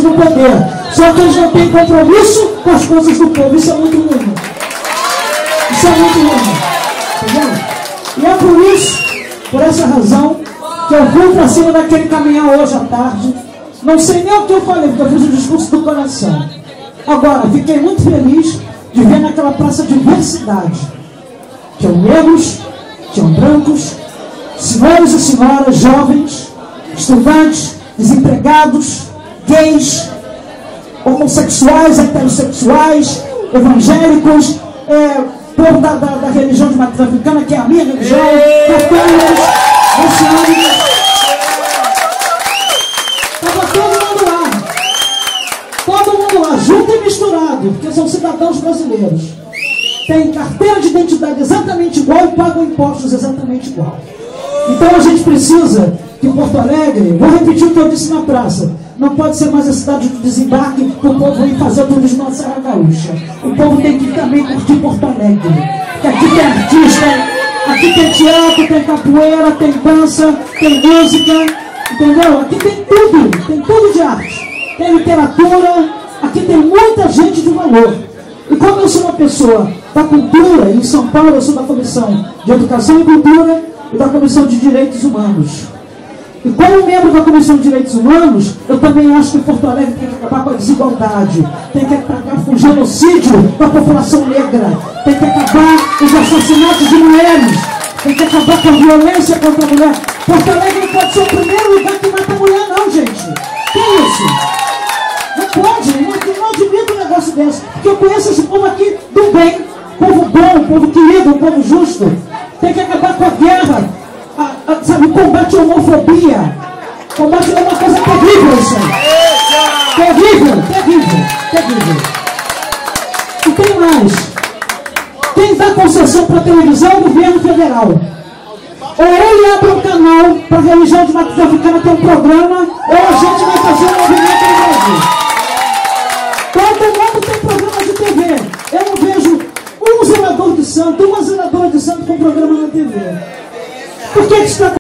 no poder, só que eles não têm compromisso com as coisas do povo. Isso é muito ruim. Isso é muito ruim. Entendeu? E é por isso, por essa razão, que eu fui para cima daquele caminhão hoje à tarde. Não sei nem o que eu falei, porque eu fiz o discurso do coração. Agora, fiquei muito feliz de ver naquela praça diversidade. Tinham negros, tinham brancos, senhores e senhoras, jovens, estudantes, desempregados, gays, homossexuais, heterossexuais, evangélicos, povo da religião de matriz africana, que é a minha religião, católicos, messiânicos. Estava todo mundo lá, junto e misturado, porque são cidadãos brasileiros. Tem carteira de identidade exatamente igual e pagam impostos exatamente igual. Então a gente precisa que Porto Alegre, vou repetir o que eu disse na praça, não pode ser mais a cidade do desembarque para o povo ir fazer o turismo na Serra Gaúcha. O povo tem que também curtir Porto Alegre. Porque aqui tem artista, aqui tem teatro, tem capoeira, tem dança, tem música, entendeu? Aqui tem tudo de arte. Tem literatura, aqui tem muita gente de valor. E como eu sou uma pessoa da cultura, em São Paulo eu sou da Comissão de Educação e Cultura e da Comissão de Direitos Humanos. E como membro da Comissão de Direitos Humanos, eu também acho que Porto Alegre tem que acabar com a desigualdade, tem que acabar com o genocídio da população negra, tem que acabar com os assassinatos de mulheres, tem que acabar com a violência contra a mulher. Porto Alegre não pode ser o primeiro lugar que mata a mulher, não, gente. Que isso? Não pode, não admito um negócio desse, porque eu conheço esse povo aqui do bem, povo bom, povo querido, povo justo. Tem que acabar com a guerra, sabe, o combate à homofobia. Combate é uma coisa terrível isso aí. Terrível, terrível, terrível. E tem mais. Quem dá concessão para a televisão é o governo federal. Ou ele abre um canal para a religião de matriz africana ter um programa, ou a gente vai fazer um movimento no Brasil. Todo mundo tem programa de TV. Eu não vejo um zelador de santo, uma zeladora de santo com programa na TV. Por que está